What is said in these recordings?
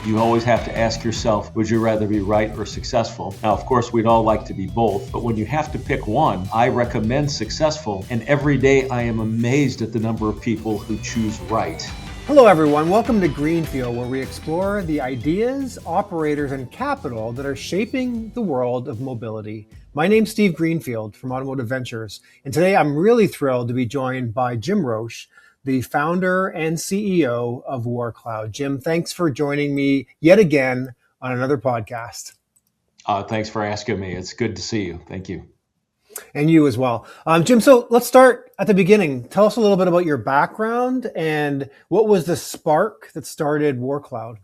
You always have to ask yourself, would you rather be right or successful? Now, of course, we'd all like to be both, but when you have to pick one, I recommend successful. And every day I am amazed at the number of people who choose right. Hello, everyone. Welcome to Greenfield, where we explore the ideas, operators, and capital that are shaping the world of mobility. My name's Steve Greenfield from Automotive Ventures, and today I'm really thrilled to be joined by Jim Roche, the founder and CEO of WarrCloud. Jim, thanks for joining me yet again on another podcast. Thanks for asking me. It's good to see you. Thank you. And you as well. Jim, so let's start at the beginning. Tell us a little bit about your background and what was the spark that started WarrCloud?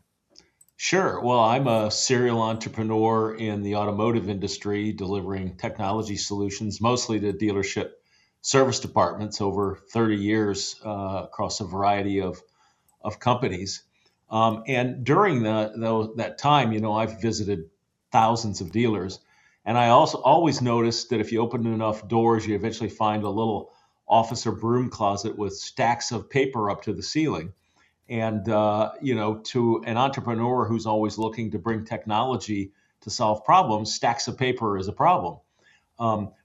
Sure. Well, I'm a serial entrepreneur in the automotive industry, delivering technology solutions mostly to dealership service departments over 30 years across a variety of companies. And during that time, I've visited thousands of dealers. And I also always noticed that if you open enough doors, you eventually find a little office or broom closet with stacks of paper up to the ceiling. And, to an entrepreneur who's always looking to bring technology to solve problems, stacks of paper is a problem.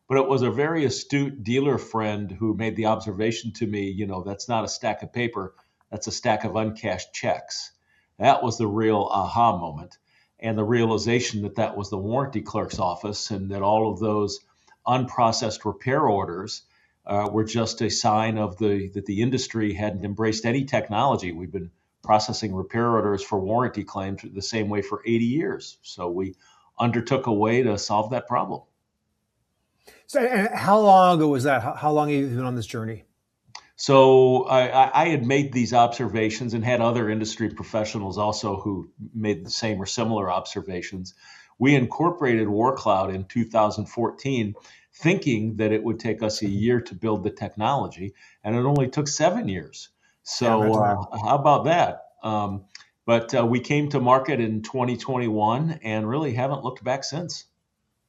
But it was a very astute dealer friend who made the observation to me, that's not a stack of paper, that's a stack of uncashed checks. That was the real aha moment. And the realization that that was the warranty clerk's office and that all of those unprocessed repair orders were just a sign of that the industry hadn't embraced any technology. We've been processing repair orders for warranty claims the same way for 80 years. So we undertook a way to solve that problem. So, and how long ago was that? How long have you been on this journey? So I had made these observations and had other industry professionals also who made the same or similar observations. We incorporated WarrCloud in 2014, thinking that it would take us a year to build the technology, and it only took 7 years. So how about that? But we came to market in 2021 and really haven't looked back since.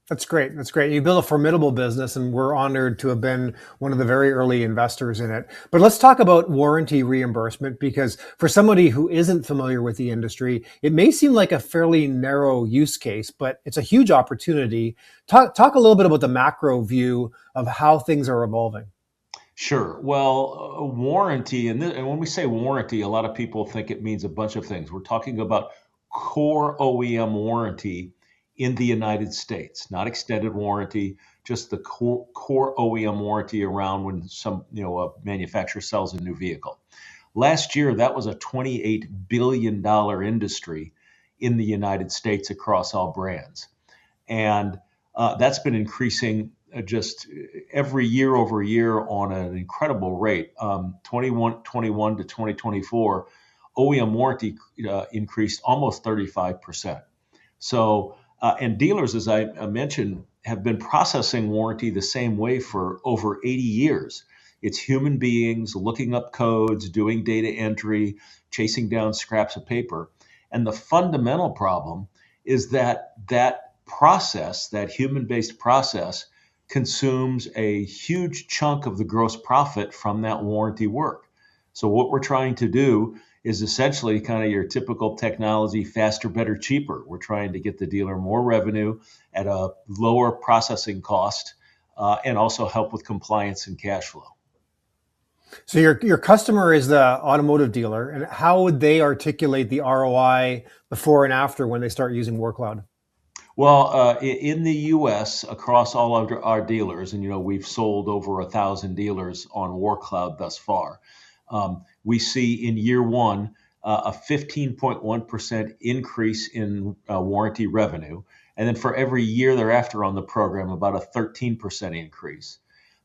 That's great. That's great. You built a formidable business, and we're honored to have been one of the very early investors in it. But let's talk about warranty reimbursement, because for somebody who isn't familiar with the industry, it may seem like a fairly narrow use case, but it's a huge opportunity. Talk a little bit about the macro view of how things are evolving. Sure. Well, warranty, and when we say warranty, a lot of people think it means a bunch of things. We're talking about core OEM warranty in the United States, not extended warranty, just the core OEM warranty around when a manufacturer sells a new vehicle. Last year, that was a $28 billion industry in the United States across all brands. And that's been increasing just every year over year on an incredible rate. 2021 to 2024, OEM warranty increased almost 35%. So, and dealers, as I mentioned, have been processing warranty the same way for over 80 years. It's human beings looking up codes, doing data entry, chasing down scraps of paper. And the fundamental problem is that process, that human-based process, consumes a huge chunk of the gross profit from that warranty work. So what we're trying to do is essentially kind of your typical technology, faster, better, cheaper. We're trying to get the dealer more revenue at a lower processing cost and also help with compliance and cash flow. So your customer is the automotive dealer, and how would they articulate the ROI before and after when they start using WarrCloud? Well, in the U.S., across all of our dealers, and we've sold over 1,000 dealers on WarrCloud thus far. We see in year one a 15.1% increase in warranty revenue, and then for every year thereafter on the program, about a 13% increase.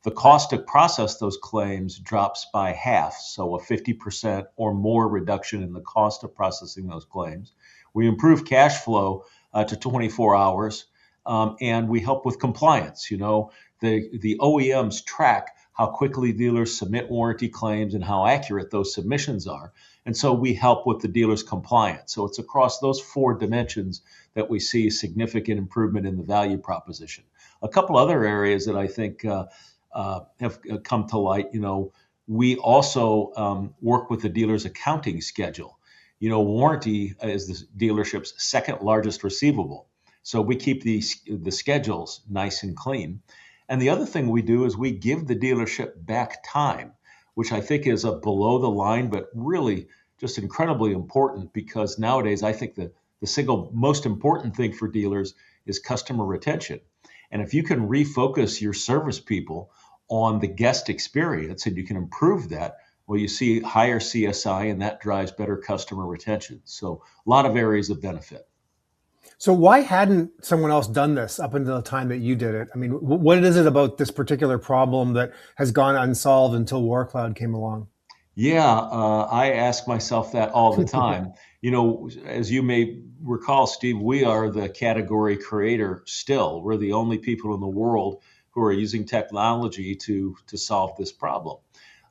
The cost to process those claims drops by half, so a 50% or more reduction in the cost of processing those claims. We improve cash flow to 24 hours, and we help with compliance. The OEMs track how quickly dealers submit warranty claims and how accurate those submissions are. And so we help with the dealer's compliance. So it's across those four dimensions that we see a significant improvement in the value proposition. A couple other areas that I think have come to light, we also work with the dealer's accounting schedule. warranty is the dealership's second largest receivable. So we keep the schedules nice and clean. And the other thing we do is we give the dealership back time, which I think is a below the line, but really just incredibly important, because nowadays I think the single most important thing for dealers is customer retention. And if you can refocus your service people on the guest experience and you can improve that, well, you see higher CSI, and that drives better customer retention. So a lot of areas of benefit. So why hadn't someone else done this up until the time that you did it? I mean, what is it about this particular problem that has gone unsolved until WarrCloud came along? Yeah, I ask myself that all the time. As you may recall, Steve, we are the category creator still. We're the only people in the world who are using technology to solve this problem.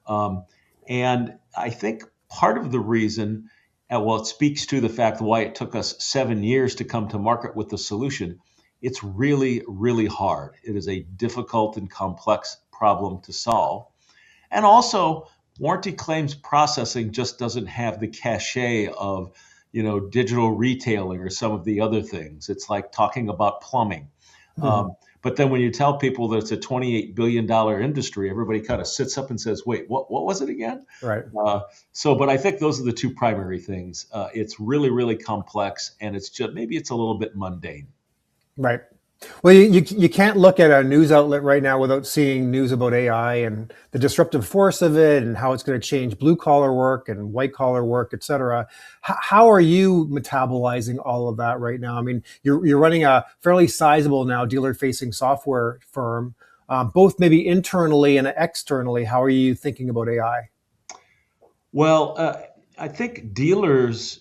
Um, and I think part of the reason, well, it speaks to the fact why it took us 7 years to come to market with the solution. It's really, really hard. It is a difficult and complex problem to solve. And also, warranty claims processing just doesn't have the cachet of, digital retailing or some of the other things. It's like talking about plumbing. Mhm. But then when you tell people that it's a $28 billion industry, everybody kind of sits up and says, "Wait, what was it again?" Right. But I think those are the two primary things. It's really, really complex, and maybe it's a little bit mundane. Right. Well, you can't look at a news outlet right now without seeing news about AI and the disruptive force of it and how it's going to change blue collar work and white collar work, et cetera. How are you metabolizing all of that right now? I mean, you're running a fairly sizable now dealer facing software firm, both maybe internally and externally. How are you thinking about AI? Well, I think dealers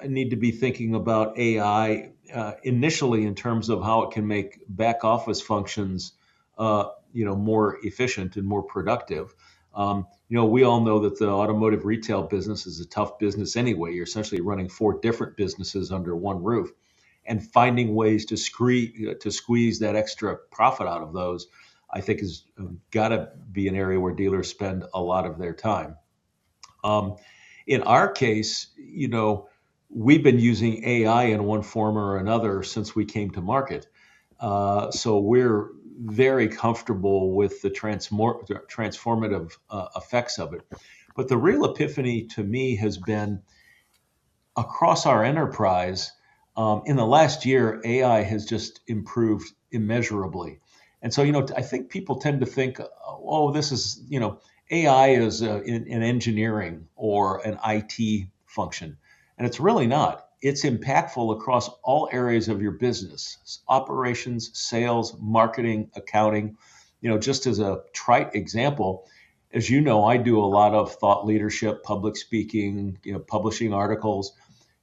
need to be thinking about AI initially in terms of how it can make back office functions, more efficient and more productive. We all know that the automotive retail business is a tough business anyway. You're essentially running four different businesses under one roof, and finding ways to squeeze that extra profit out of those, I think, has got to be an area where dealers spend a lot of their time. Um, in our case, we've been using AI in one form or another since we came to market. So we're very comfortable with the transformative effects of it. But the real epiphany to me has been across our enterprise. In the last year, AI has just improved immeasurably. And so, I think people tend to think, oh, this is, AI is in engineering or an IT function. And it's really not. It's impactful across all areas of your business: operations, sales, marketing, accounting. Just as a trite example, as you know, I do a lot of thought leadership, public speaking, publishing articles.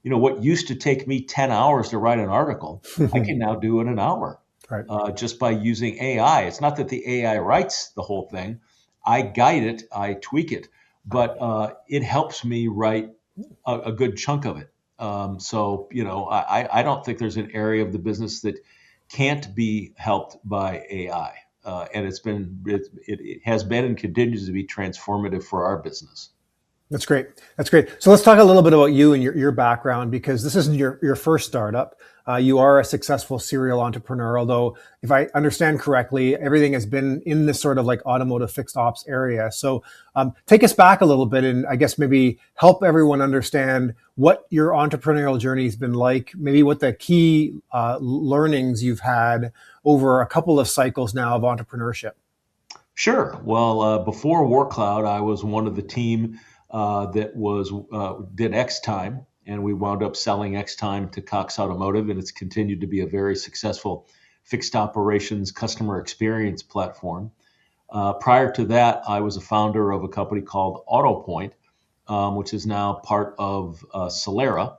What used to take me 10 hours to write an article, I can now do in an hour, Right. just by using AI. It's not that the AI writes the whole thing. I guide it, I tweak it, but it helps me write a good chunk of it. I don't think there's an area of the business that can't be helped by AI. And it has been and continues to be transformative for our business. That's great. That's great. So let's talk a little bit about you and your background, because this isn't your first startup. You are a successful serial entrepreneur, although if I understand correctly, everything has been in this sort of like automotive fixed ops area. So take us back a little bit and I guess maybe help everyone understand what your entrepreneurial journey has been like, maybe what the key learnings you've had over a couple of cycles now of entrepreneurship. Sure. Well, before WarrCloud, I was one of the team that did X Time, and we wound up selling X Time to Cox Automotive, and it's continued to be a very successful fixed operations customer experience platform. Prior to that, I was a founder of a company called AutoPoint, which is now part of Solera.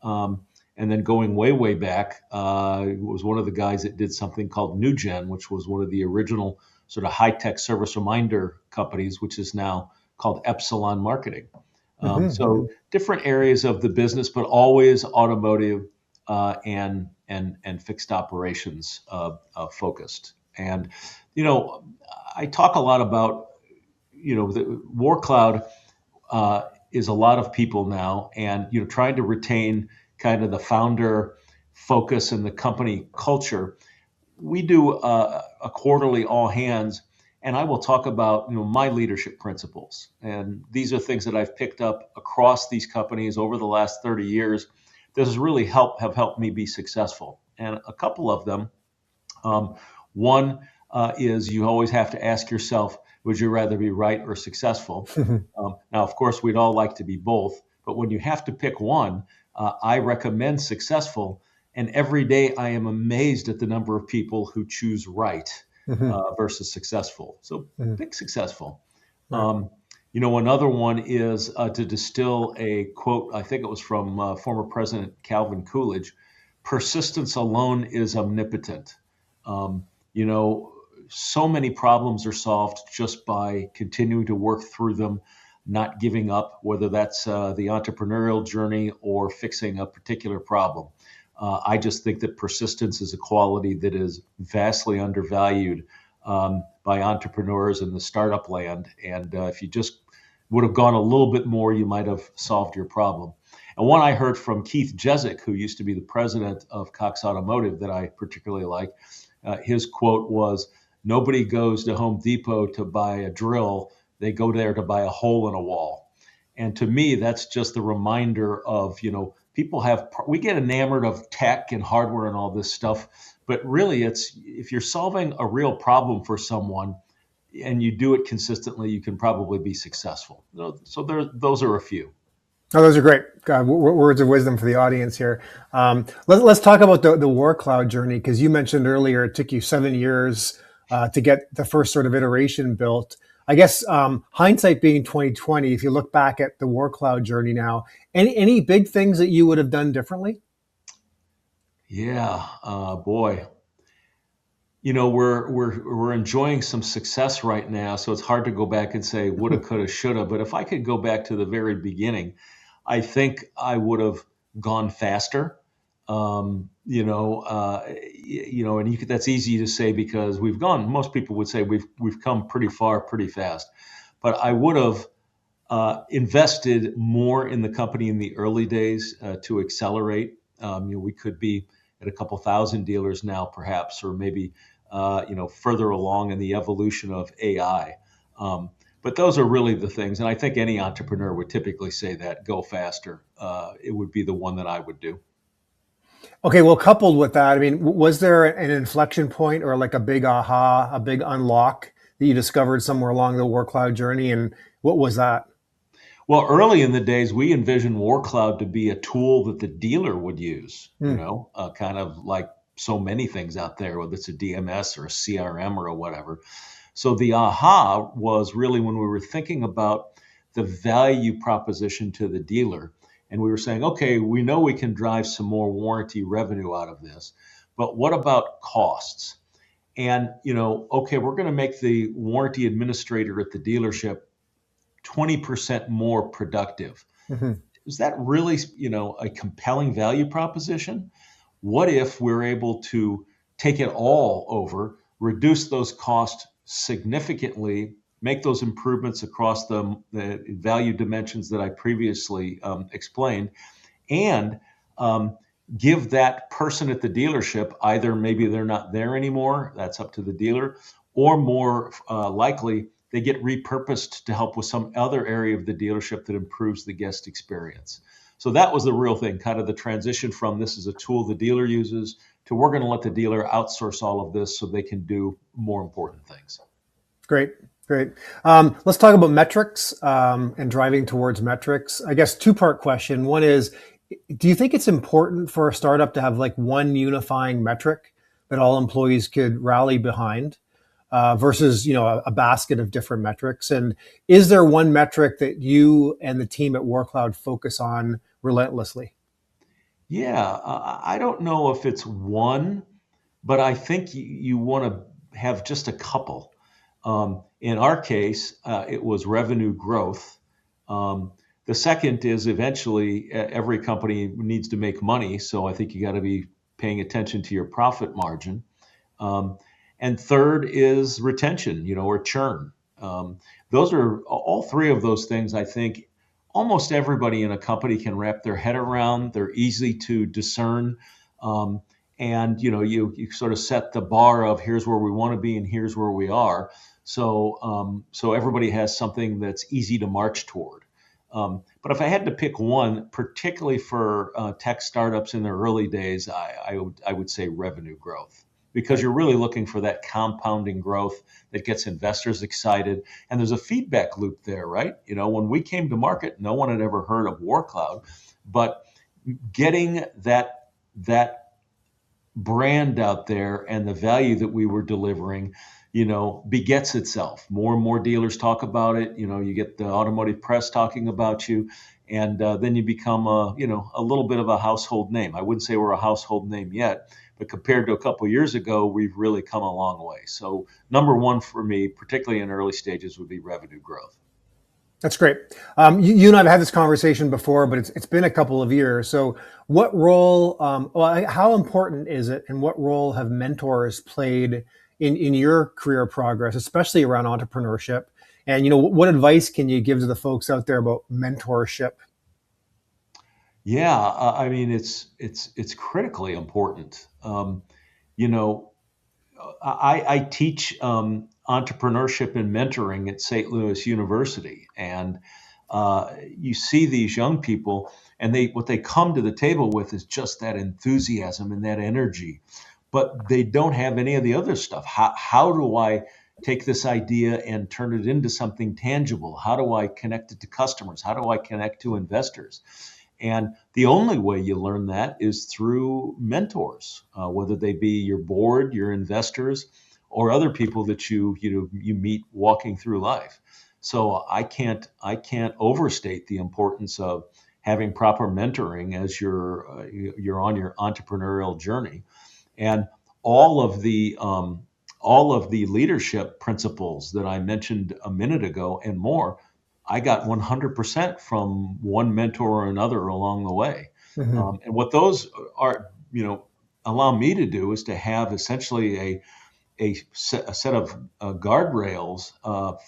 And then going way, way back, was one of the guys that did something called NewGen, which was one of the original sort of high-tech service reminder companies, which is now called Epsilon Marketing. So different areas of the business, but always automotive and fixed operations focused. And I talk a lot about the WarrCloud. is a lot of people now, and trying to retain kind of the founder focus and the company culture. We do a quarterly all hands, and I will talk about my leadership principles, and these are things that I've picked up across these companies over the last 30 years. This has really have helped me be successful, and a couple of them. One is you always have to ask yourself, would you rather be right or successful? Now, of course, we'd all like to be both, but when you have to pick one, I recommend successful. And every day I am amazed at the number of people who choose right versus successful. So pick successful. Right. Another one is to distill a quote, I think it was from former President Calvin Coolidge: persistence alone is omnipotent. Um, you know, so many problems are solved just by continuing to work through them, not giving up, whether that's the entrepreneurial journey or fixing a particular problem. I just think that persistence is a quality that is vastly undervalued by entrepreneurs in the startup land. And if you just would have gone a little bit more, you might have solved your problem. And one I heard from Keith Jezik, who used to be the president of Cox Automotive, that I particularly like. His quote was, "Nobody goes to Home Depot to buy a drill. They go there to buy a hole in a wall." And to me, that's just the reminder of, we get enamored of tech and hardware and all this stuff, but really it's, if you're solving a real problem for someone and you do it consistently, you can probably be successful. So those are a few. Oh, those are great words of wisdom for the audience here. Let's talk about the WarrCloud journey, because you mentioned earlier it took you 7 years to get the first sort of iteration built. I guess hindsight being 2020, if you look back at the WarrCloud journey now, any big things that you would have done differently? Yeah, boy. We're enjoying some success right now, so it's hard to go back and say woulda, coulda, shoulda. But if I could go back to the very beginning, I think I would have gone faster. That's easy to say because we've gone. Most people would say we've come pretty far, pretty fast. But I would have invested more in the company in the early days to accelerate. We could be at a couple thousand dealers now, perhaps, or maybe further along in the evolution of AI. But those are really the things, and I think any entrepreneur would typically say that: go faster. It would be the one that I would do. Okay, well, coupled with that, I mean, was there an inflection point or like a big aha, a big unlock that you discovered somewhere along the WarrCloud journey, and what was that? Well, early in the days, we envisioned WarrCloud to be a tool that the dealer would use, kind of like so many things out there, whether it's a DMS or a CRM or whatever. So the aha was really when we were thinking about the value proposition to the dealer. And we were saying, okay, we know we can drive some more warranty revenue out of this, but what about costs? And, okay, we're going to make the warranty administrator at the dealership 20% more productive. Mm-hmm. Is that really, a compelling value proposition? What if we're able to take it all over, reduce those costs significantly, make those improvements across the value dimensions that I previously explained, and give that person at the dealership, either maybe they're not there anymore, that's up to the dealer, or more likely, they get repurposed to help with some other area of the dealership that improves the guest experience. So that was the real thing, kind of the transition from this is a tool the dealer uses to we're going to let the dealer outsource all of this so they can do more important things. Great. Great. Let's talk about metrics and driving towards metrics. I guess two-part question. One is, do you think it's important for a startup to have like one unifying metric that all employees could rally behind versus, a basket of different metrics? And is there one metric that you and the team at WarrCloud focus on relentlessly? Yeah, I don't know if it's one, but I think you want to have just a couple. In our case, it was revenue growth. The second is eventually every company needs to make money. So I think you got to be paying attention to your profit margin. And third is retention, or churn. Those are all three of those things, I think, almost everybody in a company can wrap their head around. They're easy to discern. Um, and you sort of set the bar of here's where we want to be and here's where we are. So everybody has something that's easy to march toward. But if I had to pick one, particularly for tech startups in their early days, I would say revenue growth, because Right. you're really looking for that compounding growth that gets investors excited. And there's a feedback loop there, right? When we came to market, no one had ever heard of WarrCloud, but getting that brand out there and the value that we were delivering, begets itself. More and more dealers talk about it. You get the automotive press talking about you, and then you become a little bit of a household name. I wouldn't say we're a household name yet, but compared to a couple of years ago, we've really come a long way. So number one for me, particularly in early stages, would be revenue growth. That's great. You and I have had this conversation before, but it's been a couple of years. So, what role, how important is it, and what role have mentors played in your career progress, especially around entrepreneurship? And what advice can you give to the folks out there about mentorship? Yeah, I mean it's critically important. You know, I teach entrepreneurship and mentoring at St. Louis University, and you see these young people, and what they come to the table with is just that enthusiasm and that energy, but they don't have any of the other stuff. How do I take this idea and turn it into something tangible? How do I connect it to customers? How do I connect to investors? And the only way you learn that is through mentors, whether they be your board, your investors, or other people that you meet walking through life. So I can't overstate the importance of having proper mentoring as you're on your entrepreneurial journey, and all of the um, all of the leadership principles that I mentioned a minute ago and more, I got 100% from one mentor or another along the way. Hmm. And what those are, allow me to do is to have essentially a set of guardrails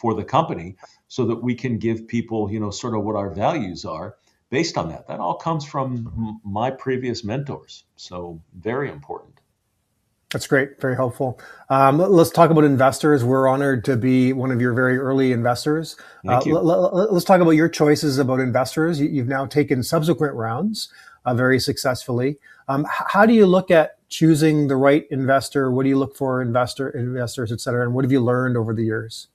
for the company, so that we can give people, sort of what our values are based on that. That all comes from my previous mentors. So very important. That's great. Very helpful. Let's talk about investors. We're honored to be one of your very early investors. Thank you. Let's talk about your choices about investors. You've now taken subsequent rounds very successfully. How do you look at choosing the right investor? What do you look for investors, et cetera? And what have you learned over the years?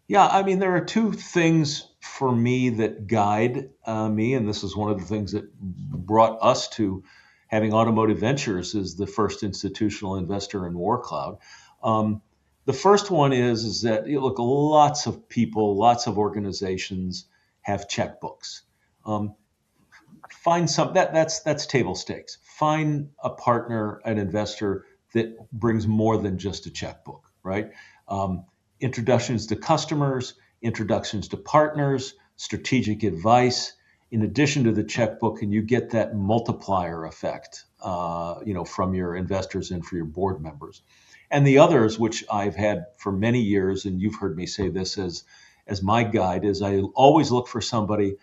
Yeah, I mean, there are two things for me that guide me, and this is one of the things that brought us to having Automotive Ventures as the first institutional investor in WarrCloud. Um, the first one is that, look, lots of people, lots of organizations have checkbooks. Um, Find some that's table stakes. Find a partner, an investor that brings more than just a checkbook, right? Um, Introductions to customers, introductions to partners, strategic advice, in addition to the checkbook, and you get that multiplier effect, from your investors and for your board members. And the others, which I've had for many years, and you've heard me say this as my guide, is I always look for somebody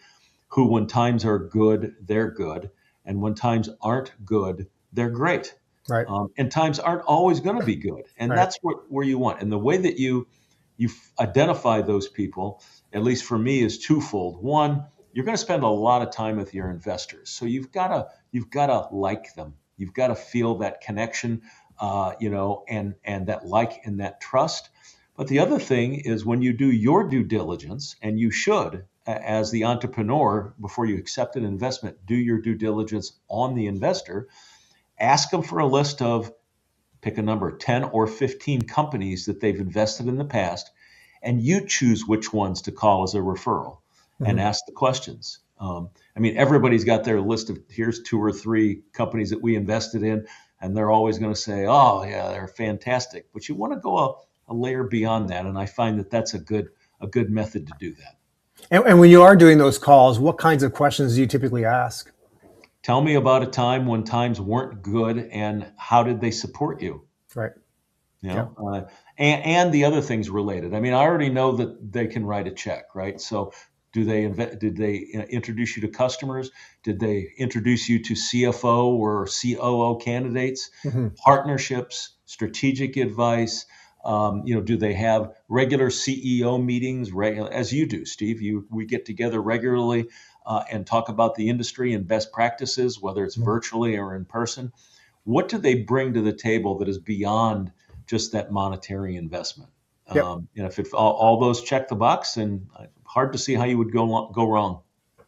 who, when times are good, they're good, and when times aren't good, they're great. Right. And times aren't always going to be good, and Right. that's where you want. And the way that you identify those people, at least for me, is twofold. One, you're going to spend a lot of time with your investors, so you've got to like them. You've got to feel that connection, and that like and that trust. But the other thing is, when you do your due diligence, and you should, as the entrepreneur, before you accept an investment, do your due diligence on the investor. Ask them for a list of, pick a number, 10 or 15 companies that they've invested in the past, and you choose which ones to call as a referral and Mhm. ask the questions. I mean, everybody's got their list of, here's two or three companies that we invested in, and they're always going to say, oh, yeah, they're fantastic. But you want to go a layer beyond that, and I find that that's a good method to do that. And when you are doing those calls, what kinds of questions do you typically ask? Tell me about a time when times weren't good, and how did they support you? Right. You Yeah. know, and the other things related. I mean, I already know that they can write a check, right? So, Did they introduce you to customers? Did they introduce you to CFO or COO candidates? Hmm. Partnerships, strategic advice. Do they have regular CEO meetings, as you do, Steve? We get together regularly and talk about the industry and best practices, whether it's virtually or in person. What do they bring to the table that is beyond just that monetary investment? Yep. If all those check the box, then hard to see how you would go wrong.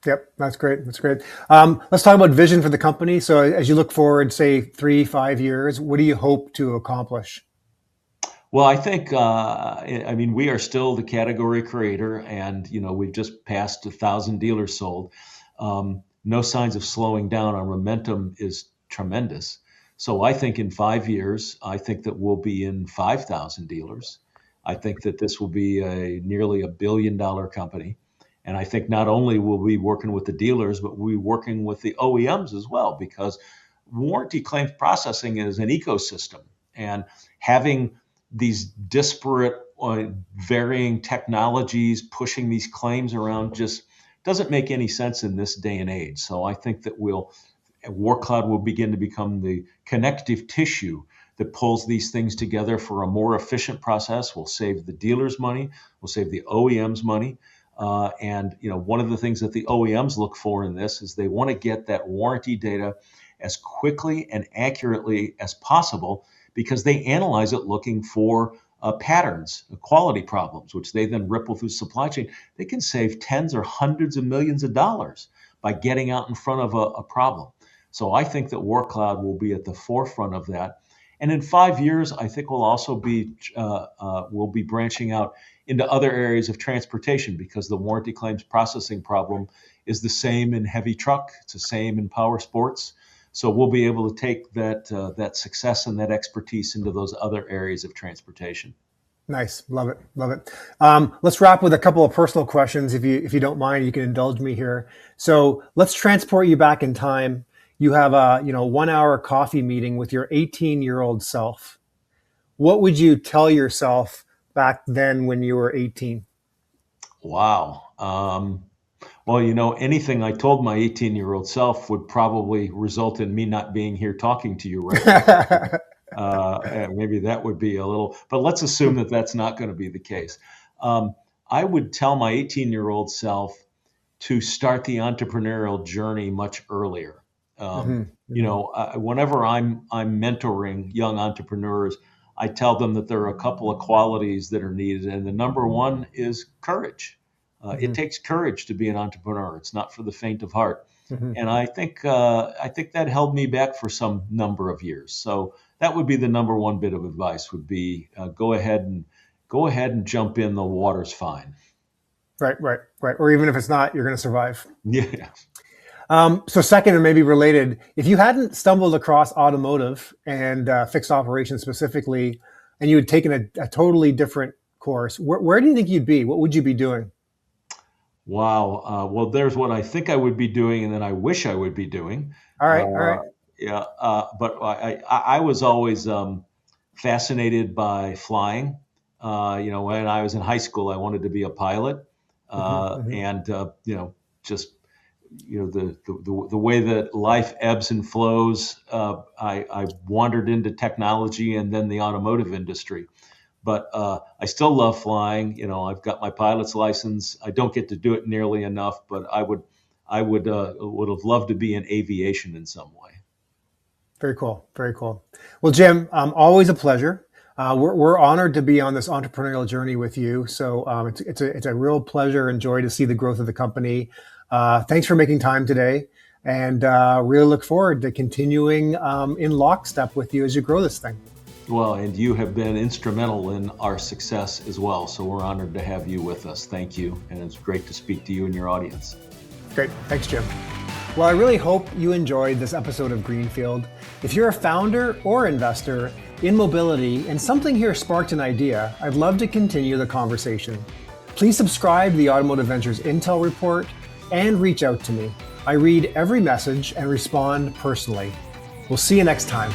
Yep, that's great. That's great. Let's talk about vision for the company. So, as you look forward, say 3-5 years, what do you hope to accomplish? Well, I think, we are still the category creator, and we've just passed 1,000 dealers sold. No signs of slowing down. Our momentum is tremendous. So I think in 5 years, I think that we'll be in 5,000 dealers. I think that this will be nearly $1 billion company. And I think not only will we be working with the dealers, but we'll be working with the OEMs as well, because warranty claims processing is an ecosystem. And having these disparate, varying technologies pushing these claims around just doesn't make any sense in this day and age. So I think that WarrCloud will begin to become the connective tissue that pulls these things together for a more efficient process. We'll save the dealers money. We'll save the OEMs money. One of the things that the OEMs look for in this is they want to get that warranty data as quickly and accurately as possible, because they analyze it looking for patterns, quality problems, which they then ripple through supply chain. They can save tens or hundreds of millions of dollars by getting out in front of a problem. So I think that WarrCloud will be at the forefront of that. And in 5 years, I think we'll also be branching out into other areas of transportation, because the warranty claims processing problem is the same in heavy truck. It's the same in power sports. So we'll be able to take that success and that expertise into those other areas of transportation. Nice, love it, love it. Let's wrap with a couple of personal questions, if you don't mind. You can indulge me here. So let's transport you back in time. You have a 1 hour coffee meeting with your 18-year-old self. What would you tell yourself back then when you were 18? Wow. Well, anything I told my 18-year-old self would probably result in me not being here talking to you right now. Maybe that would be a little, but let's assume that that's not going to be the case. I would tell my 18-year-old self to start the entrepreneurial journey much earlier. Whenever I'm mentoring young entrepreneurs, I tell them that there are a couple of qualities that are needed, and the number one is courage. It takes courage to be an entrepreneur. It's not for the faint of heart. And I think that held me back for some number of years. So that would be the number one bit of advice: would be go ahead and jump in. The water's fine. Right. Or even if it's not, you're going to survive. Yeah. So second, and maybe related, if you hadn't stumbled across automotive and fixed operations specifically, and you had taken a totally different course, where do you think you'd be? What would you be doing? Wow. Well, there's what I think I would be doing, and then I wish I would be doing. All right. Yeah. But I was always fascinated by flying. When I was in high school, I wanted to be a pilot, and just the way that life ebbs and flows. I wandered into technology and then the automotive industry. But I still love flying. I've got my pilot's license. I don't get to do it nearly enough, but I would have loved to be in aviation in some way. Very cool. Very cool. Well, Jim, always a pleasure. We're honored to be on this entrepreneurial journey with you. So it's a real pleasure and joy to see the growth of the company. Thanks for making time today, and really look forward to continuing in lockstep with you as you grow this thing. Well, and you have been instrumental in our success as well. So we're honored to have you with us. Thank you. And it's great to speak to you and your audience. Great. Thanks, Jim. Well, I really hope you enjoyed this episode of Greenfield. If you're a founder or investor in mobility and something here sparked an idea, I'd love to continue the conversation. Please subscribe to the Automotive Ventures Intel Report and reach out to me. I read every message and respond personally. We'll see you next time.